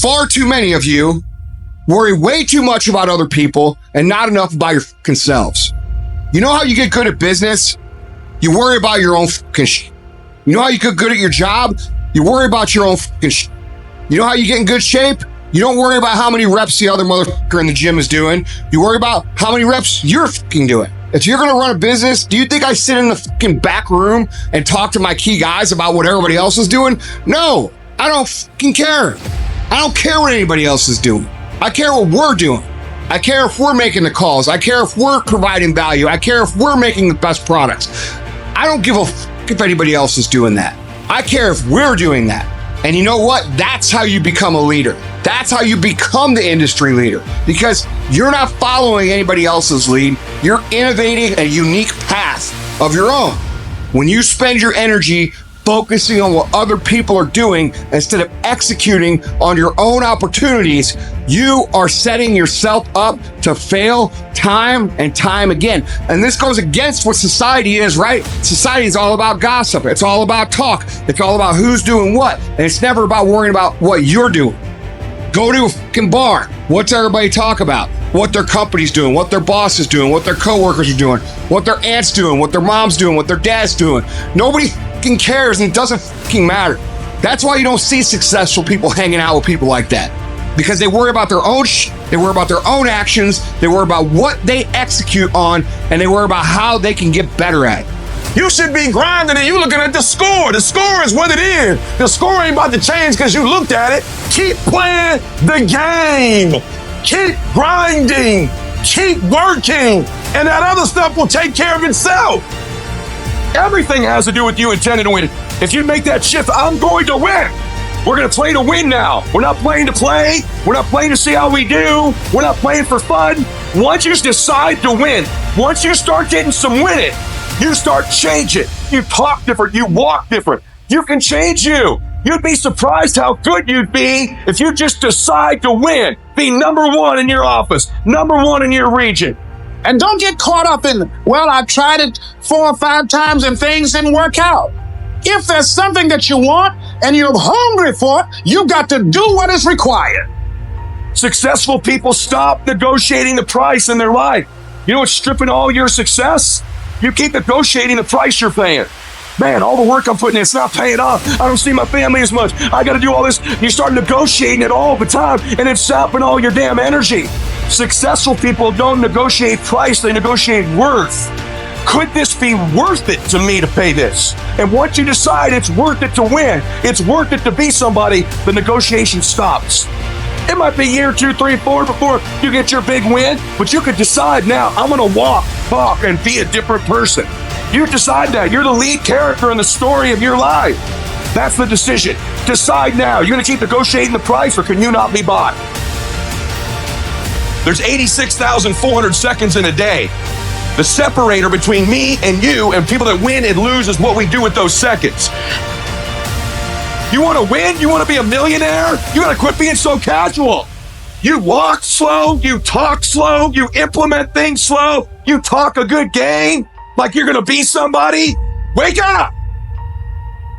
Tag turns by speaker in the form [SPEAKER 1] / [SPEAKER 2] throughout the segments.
[SPEAKER 1] far too many of you worry way too much about other people and not enough about your fucking selves. You know how you get good at business? You worry about your own fucking shit. You know how you get good at your job? You worry about your own fucking shit. You know how you get in good shape? You don't worry about how many reps the other motherfucker in the gym is doing. You worry about how many reps you're fucking doing. If you're gonna run a business, do you think I sit in the fucking back room and talk to my key guys about what everybody else is doing? No, I don't fucking care. I don't care what anybody else is doing. I care what we're doing. I care if we're making the calls. I care if we're providing value. I care if we're making the best products. I don't give a fuck if anybody else is doing that. I care if we're doing that. And you know what? That's how you become a leader. That's how you become the industry leader, because you're not following anybody else's lead. You're innovating a unique path of your own. When you spend your energy focusing on what other people are doing instead of executing on your own opportunities, you are setting yourself up to fail time and time again. And this goes against what society is, right? Society is all about gossip. It's all about talk. It's all about who's doing what. And it's never about worrying about what you're doing. Go to a fucking bar. What's everybody talk about? What their company's doing, what their boss is doing, what their coworkers are doing, what their aunt's doing, what their mom's doing, what their dad's doing. Nobody fucking cares, and it doesn't fucking matter. That's why you don't see successful people hanging out with people like that, because they worry about their own they worry about their own actions, they worry about what they execute on, and they worry about how they can get better at it.
[SPEAKER 2] You should be grinding and you looking at the score. The score is what it is. The score ain't about to change because you looked at it. Keep playing the game. Keep grinding. Keep working. And that other stuff will take care of itself. Everything has to do with you intending to win. If you make that shift, I'm going to win. We're going to play to win now. We're not playing to play. We're not playing to see how we do. We're not playing for fun. Once you decide to win, once you start getting some winning, you start changing. You talk different. You walk different. You can change you. You'd be surprised how good you'd be if you just decide to win. Be number one in your office, number one in your region.
[SPEAKER 3] And don't get caught up in, well, I tried it 4 or 5 times and things didn't work out. If there's something that you want and you're hungry for it, you got to do what is required.
[SPEAKER 2] Successful people stop negotiating the price in their life. You know what's stripping all your success? You keep negotiating the price you're paying. Man, all the work I'm putting in, it's not paying off. I don't see my family as much. I got to do all this. You start negotiating it all the time, and it's sapping all your damn energy. Successful people don't negotiate price, they negotiate worth. Could this be worth it to me to pay this? And once you decide it's worth it to win, it's worth it to be somebody, the negotiation stops. It might be year 2, 3, 4 before you get your big win, but you could decide now, I'm going to walk, talk, and be a different person. You decide that. You're the lead character in the story of your life. That's the decision. Decide now. You're going to keep negotiating the price, or can you not be bought? There's 86,400 seconds in a day. The separator between me and you and people that win and lose is what we do with those seconds. You want to win? You want to be a millionaire? You got to quit being so casual. You walk slow. You talk slow. You implement things slow. You talk a good game like you're going to be somebody. Wake up.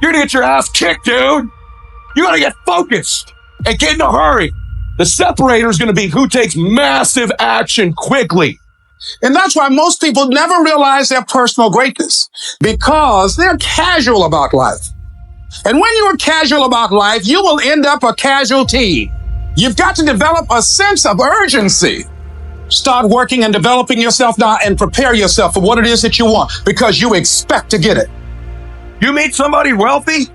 [SPEAKER 2] You're going to get your ass kicked, dude. You got to get focused and get in a hurry. The separator is going to be who takes massive action quickly.
[SPEAKER 3] And that's why most people never realize their personal greatness, because they're casual about life. And when you're casual about life, you will end up a casualty. You've got to develop a sense of urgency. Start working and developing yourself now and prepare yourself for what it is that you want, because you expect to get it.
[SPEAKER 2] You meet somebody wealthy,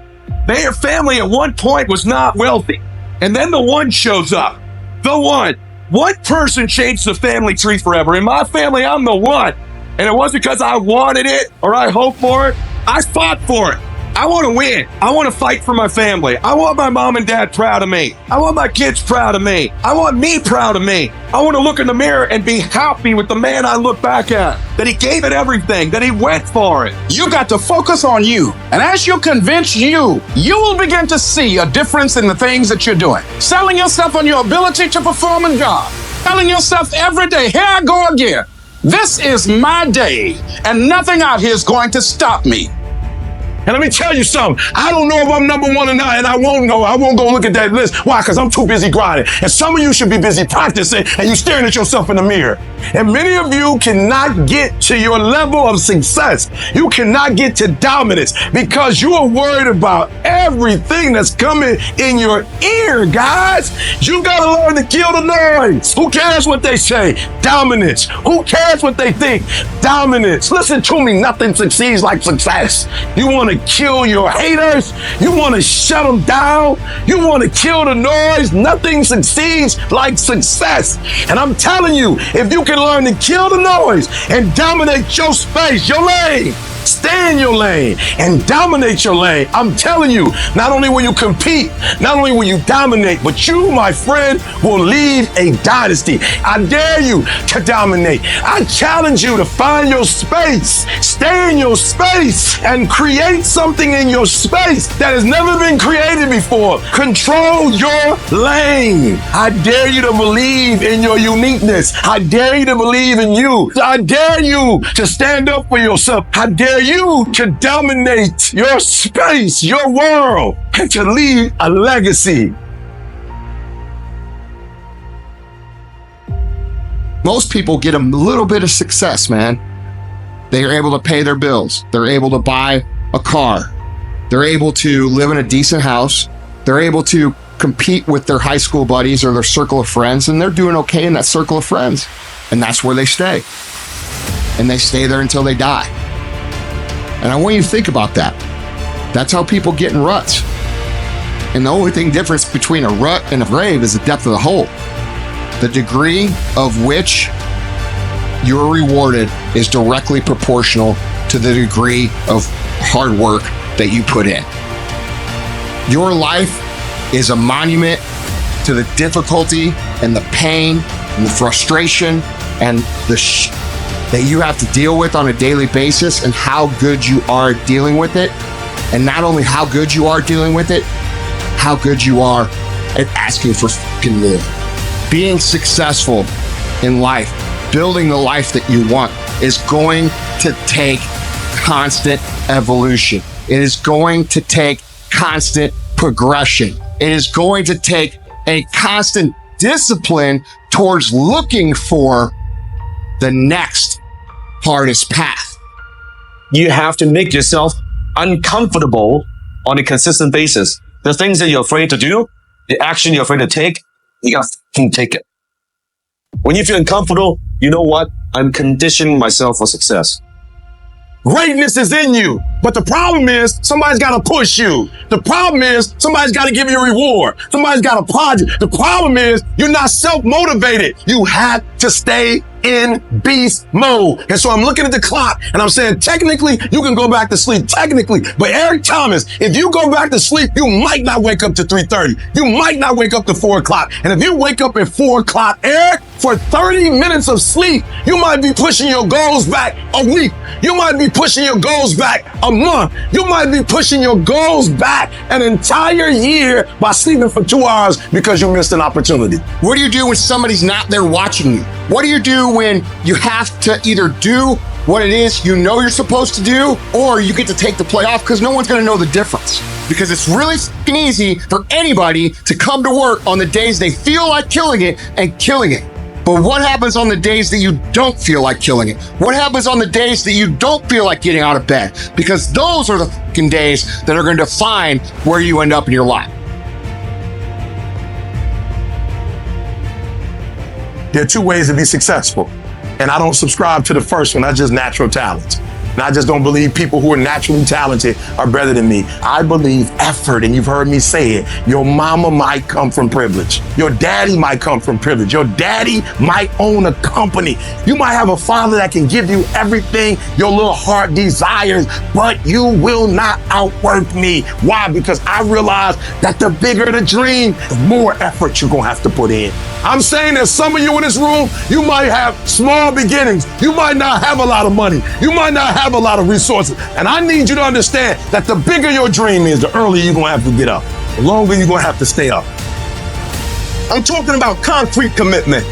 [SPEAKER 2] their family at one point was not wealthy. And then the one shows up. The one. One person changed the family tree forever. In my family, I'm the one. And it wasn't because I wanted it or I hoped for it. I fought for it. I want to win. I want to fight for my family. I want my mom and dad proud of me. I want my kids proud of me. I want me proud of me. I want to look in the mirror and be happy with the man I look back at, that he gave it everything, that he went for it.
[SPEAKER 3] You got to focus on you. And as you convince you will begin to see a difference in the things that you're doing. Selling yourself on your ability to perform a job. Telling yourself every day, here I go again. This is my day, and nothing out here is going to stop me.
[SPEAKER 2] And let me tell you something. I don't know if I'm number one or not, and I won't know. I won't go look at that list. Why? Because I'm too busy grinding. And some of you should be busy practicing, and you staring at yourself in the mirror. And many of you cannot get to your level of success. You cannot get to dominance because you are worried about everything that's coming in your ear, guys. You got to learn to kill the noise. Who cares what they say? Dominance. Who cares what they think? Dominance. Listen to me. Nothing succeeds like success. You want to kill your haters. You want to shut them down. You want to kill the noise. Nothing succeeds like success. And I'm telling you, if you can learn to kill the noise and dominate your space, your lane, stay in your lane and dominate your lane. I'm telling you, not only will you compete, not only will you dominate, but you, my friend, will lead a dynasty. I dare you to dominate. I challenge you to find your space, stay in your space, and create something in your space that has never been created before. Control your lane. I dare you to believe in your uniqueness. I dare you to believe in you. I dare you to stand up for yourself. I dare you to dominate your space, your world, and to leave a legacy.
[SPEAKER 1] Most people get a little bit of success, man. They are able to pay their bills. They're able to buy a car. They're able to live in a decent house. They're able to compete with their high school buddies or their circle of friends, and they're doing okay in that circle of friends. And that's where they stay. And they stay there until they die. And I want you to think about that. That's how people get in ruts. And the only difference between a rut and a grave is the depth of the hole. The degree of which you're rewarded is directly proportional to the degree of hard work that you put in. Your life is a monument to the difficulty and the pain and the frustration and the that you have to deal with on a daily basis, and how good you are dealing with it. And not only how good you are dealing with it, how good you are at asking for fucking more. Being successful in life, building the life that you want, is going to take constant evolution. It is going to take constant progression. It is going to take a constant discipline towards looking for the next hardest path.
[SPEAKER 4] You have to make yourself uncomfortable on a consistent basis. The things that you're afraid to do, the action you're afraid to take, you gotta take it. When you feel uncomfortable, you know what? I'm conditioning myself for success.
[SPEAKER 2] Greatness is in you. But the problem is somebody's got to push you. The problem is somebody's got to give you a reward. Somebody's got to applaud you. The problem is you're not self-motivated. You have to stay in beast mode. And so I'm looking at the clock and I'm saying, technically, you can go back to sleep. Technically. But Eric Thomas, if you go back to sleep, you might not wake up to 3:30. You might not wake up to 4 o'clock. And if you wake up at 4 o'clock, Eric, for 30 minutes of sleep, you might be pushing your goals back a week. You might be pushing your goals back a month. You might be pushing your goals back an entire year by sleeping for 2 hours because you missed an opportunity.
[SPEAKER 1] What do you do when somebody's not there watching you? What do you do when you have to either do what it is you know you're supposed to do, or you get to take the play off because no one's going to know the difference? Because it's really f***ing easy for anybody to come to work on the days they feel like killing it and killing it. But what happens on the days that you don't feel like killing it? What happens on the days that you don't feel like getting out of bed? Because those are the fucking days that are going to define where you end up in your life.
[SPEAKER 2] There are 2 ways to be successful. And I don't subscribe to the first one. That's just natural talent. And I just don't believe people who are naturally talented are better than me. I believe effort, and you've heard me say it. Your mama might come from privilege. Your daddy might come from privilege. Your daddy might own a company. You might have a father that can give you everything your little heart desires, but you will not outwork me. Why? Because I realize that the bigger the dream, the more effort you're gonna have to put in. I'm saying that some of you in this room, you might have small beginnings. You might not have a lot of money. You might not have a lot of resources. And I need you to understand that the bigger your dream is, the earlier you're gonna have to get up. The longer you're gonna have to stay up. I'm talking about concrete commitment.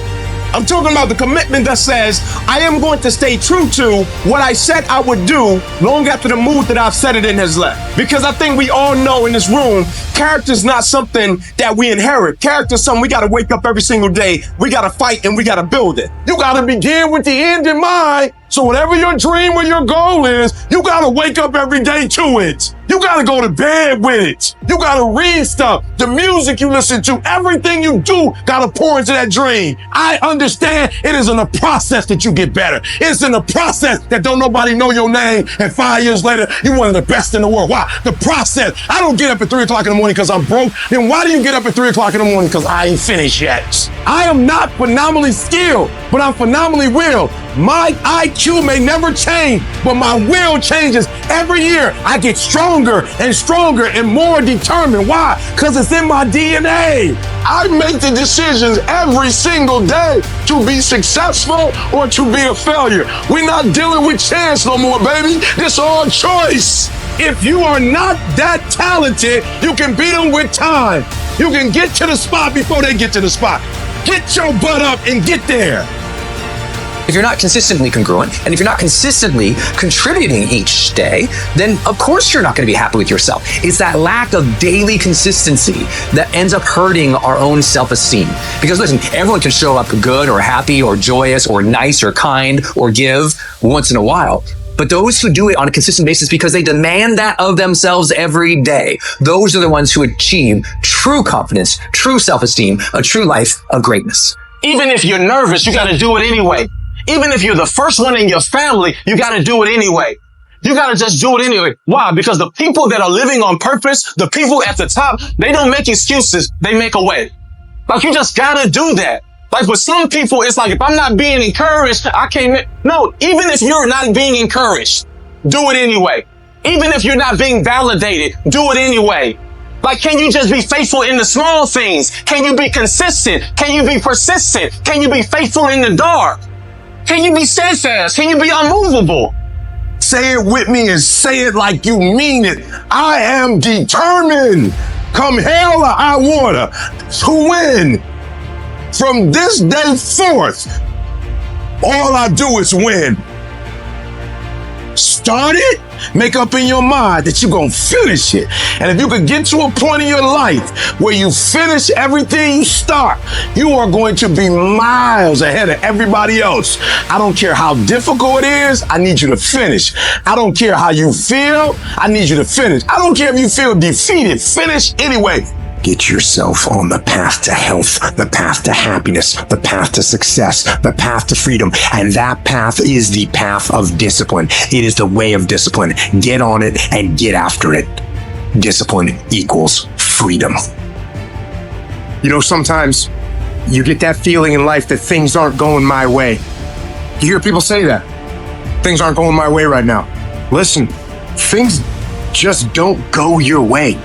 [SPEAKER 5] I'm talking about the commitment that says, I am going to stay true to what I said I would do long after the mood that I've said it in has left. Because I think we all know in this room, character is not something that we inherit. Character is something we got to wake up every single day. We got to fight and we got to build it. You got to begin with the end in mind. So whatever your dream or your goal is, you got to wake up every day to it. You got to go to bed with it. You got to read stuff. The music you listen to, everything you do got to pour into that dream. I understand it is in the process that you get better. It's in the process that don't nobody know your name and 5 years later, you're one of the best in the world. Why? The process. I don't get up at 3 o'clock in the morning because I'm broke. Then why do you get up at 3 o'clock in the morning? Because I ain't finished yet. I am not phenomenally skilled, but I'm phenomenally willed. My IQ may never change, but my will changes every year. I get stronger and stronger and more determined. Why? Because it's in my DNA. I make the decisions every single day to be successful or to be a failure. We're not dealing with chance no more, baby. This all choice. If you are not that talented, you can beat them with time. You can get to the spot before they get to the spot. Get your butt up and get there.
[SPEAKER 6] If you're not consistently congruent, and if you're not consistently contributing each day, then of course you're not going to be happy with yourself. It's that lack of daily consistency that ends up hurting our own self-esteem. Because listen, everyone can show up good or happy or joyous or nice or kind or give once in a while. But those who do it on a consistent basis because they demand that of themselves every day, those are the ones who achieve true confidence, true self-esteem, a true life of greatness.
[SPEAKER 5] Even if you're nervous, you got to do it anyway. Even if you're the first one in your family, you got to do it anyway. You got to just do it anyway. Why? Because the people that are living on purpose, the people at the top, they don't make excuses. They make a way. Like, you just got to do that. Like, with some people, it's like, if I'm not being encouraged, I can't. No, even if you're not being encouraged, do it anyway. Even if you're not being validated, do it anyway. Like, can you just be faithful in the small things? Can you be consistent? Can you be persistent? Can you be faithful in the dark? Can you be steadfast? Can you be unmovable? Say it with me and say it like you mean it. I am determined, come hell or high water, to win. From this day forth, all I do is win. Start it, make up in your mind that you're going to finish it. And if you could get to a point in your life where you finish everything you start, you are going to be miles ahead of everybody else. I don't care how difficult it is, I need you to finish. I don't care how you feel, I need you to finish. I don't care if you feel defeated, finish anyway. Get yourself on the path to health, the path to happiness, the path to success, the path to freedom. And that path is the path of discipline. It is the way of discipline. Get on it and get after it. Discipline equals freedom. You know, sometimes you get that feeling in life that things aren't going my way. You hear people say that. Things aren't going my way right now. Listen, things just don't go your way.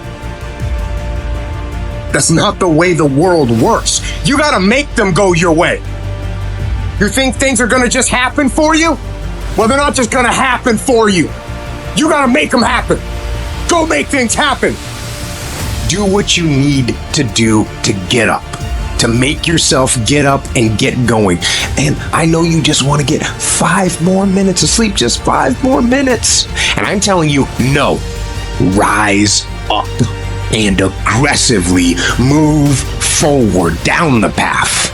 [SPEAKER 5] That's not the way the world works. You gotta make them go your way. You think things are gonna just happen for you? Well, they're not just gonna happen for you. You gotta make them happen. Go make things happen. Do what you need to do to get up, to make yourself get up and get going. And I know you just wanna get 5 more minutes of sleep, just 5 more minutes. And I'm telling you, no, rise up and aggressively move forward down the path.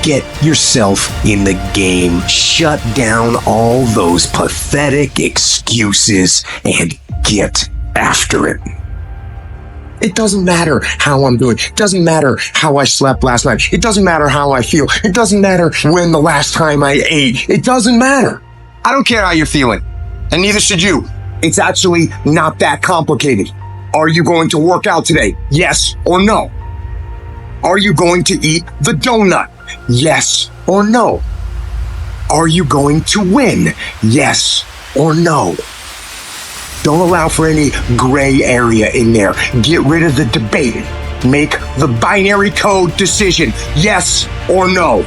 [SPEAKER 5] Get yourself in the game. Shut down all those pathetic excuses and get after it. It doesn't matter how I'm doing. It doesn't matter how I slept last night. It doesn't matter how I feel. It doesn't matter when the last time I ate. It doesn't matter. I don't care how you're feeling, and neither should you. It's actually not that complicated. Are you going to work out today? Yes or no? Are you going to eat the donut? Yes or no? Are you going to win? Yes or no? Don't allow for any gray area in there. Get rid of the debate. Make the binary code decision, yes or no.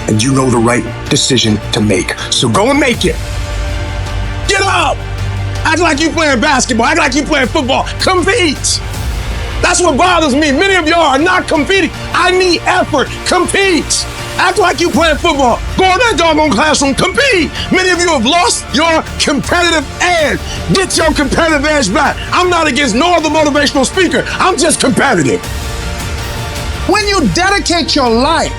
[SPEAKER 5] And you know the right decision to make. So go and make it. Get up! Act like you playing basketball. Act like you playing football. Compete. That's what bothers me. Many of y'all are not competing. I need effort. Compete.
[SPEAKER 3] Act like you playing football. Go in that doggone classroom, compete. Many of you have lost your competitive edge. Get your competitive edge back. I'm not against no other motivational speaker. I'm just competitive. When you dedicate your life,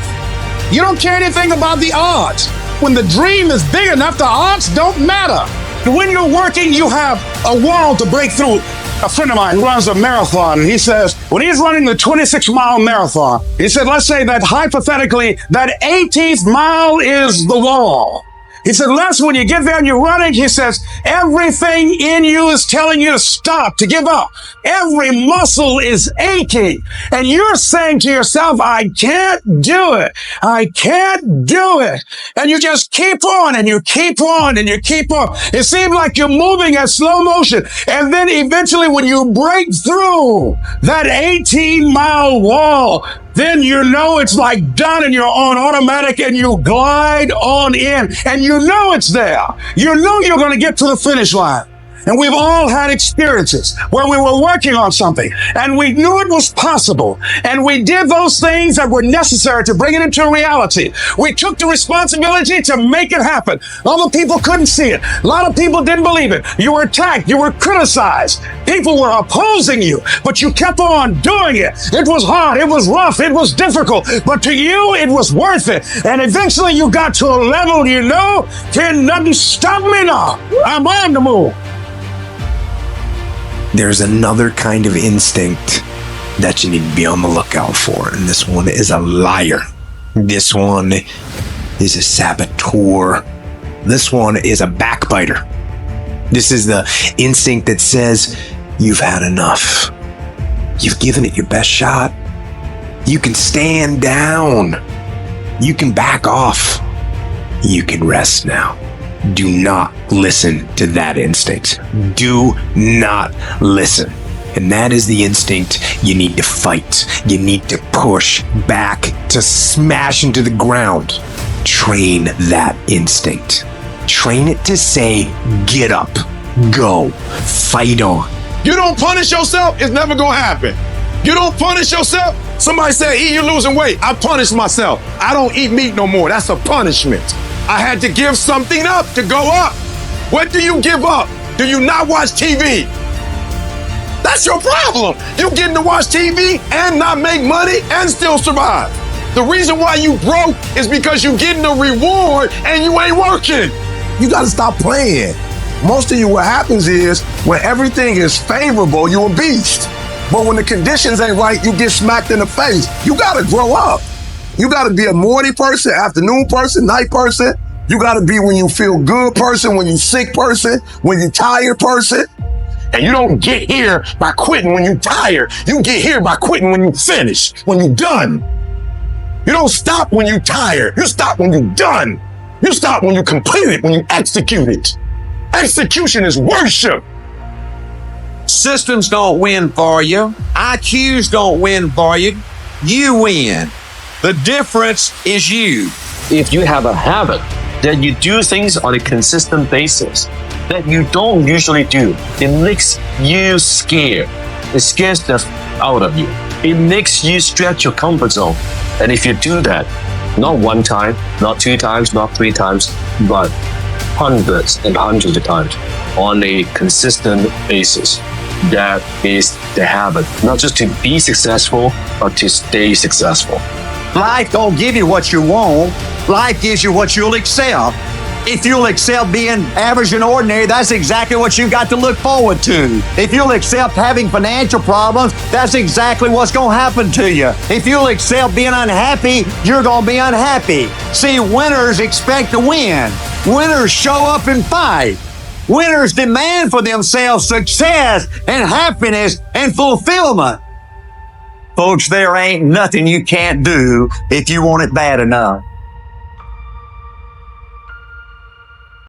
[SPEAKER 3] you don't care anything about the odds. When the dream is big enough, the odds don't matter. When you're working, you have a wall to break through. A friend of mine runs a marathon, and he says, when he's running the 26-mile marathon, he said, let's say that hypothetically, that 18th mile is the wall. He said, Les, when you get there and you're running, he says, everything in you is telling you to stop, to give up. Every muscle is aching. And you're saying to yourself, I can't do it. I can't do it. And you just keep on and you keep on and you keep on. It seems like you're moving at slow motion. And then eventually when you break through that 18-mile wall, then you know it's like done and you're on automatic and you glide on in and you know it's there. You know you're going to get to the finish line. And we've all had experiences where we were working on something and we knew it was possible. And we did those things that were necessary to bring it into reality. We took the responsibility to make it happen. Other people couldn't see it. A lot of people didn't believe it. You were attacked. You were criticized. People were opposing you, but you kept on doing it. It was hard. It was rough. It was difficult. But to you, it was worth it. And eventually you got to a level, you know, can nothing stop me now. I'm on the move.
[SPEAKER 7] There's another kind of instinct that you need to be on the lookout for, and this one is a liar. This one is a saboteur. This one is a backbiter. This is the instinct that says, you've had enough. You've given it your best shot. You can stand down. You can back off. You can rest now. Do not listen to that instinct. Do not listen. And that is the instinct you need to fight. You need to push back, to smash into the ground. Train that instinct. Train it to say, get up, go, fight on.
[SPEAKER 3] You don't punish yourself, it's never gonna happen. You don't punish yourself. Somebody said, you're losing weight. I punish myself. I don't eat meat no more. That's a punishment. I had to give something up to go up. What do you give up? Do you not watch TV? That's your problem. You getting to watch TV and not make money and still survive. The reason why you broke is because you getting a reward and you ain't working. You gotta stop playing. Most of you, what happens is when everything is favorable, you're a beast. But when the conditions ain't right, you get smacked in the face. You gotta grow up. You gotta be a morning person, afternoon person, night person. You gotta be when you feel good person, when you sick person, when you tired person. And you don't get here by quitting when you tired. You get here by quitting when you finish, when you done. You don't stop when you tired. You stop when you done. You stop when you complete it, when you execute it. Execution is worship.
[SPEAKER 8] Systems don't win for you. IQs don't win for you. You win. The difference is you.
[SPEAKER 4] If you have a habit that you do things on a consistent basis that you don't usually do, it makes you scared. It scares the out of you. It makes you stretch your comfort zone. And if you do that, not one time, not two times, not three times, but hundreds and hundreds of times on a consistent basis, that is the habit. Not just to be successful, but to stay successful.
[SPEAKER 8] Life don't give you what you want. Life gives you what you'll accept. If you'll accept being average and ordinary, that's exactly what you got to look forward to. If you'll accept having financial problems, that's exactly what's going to happen to you. If you'll accept being unhappy, you're going to be unhappy. See, winners expect to win. Winners show up and fight. Winners demand for themselves success and happiness and fulfillment. Folks, there ain't nothing you can't do if you want it bad enough.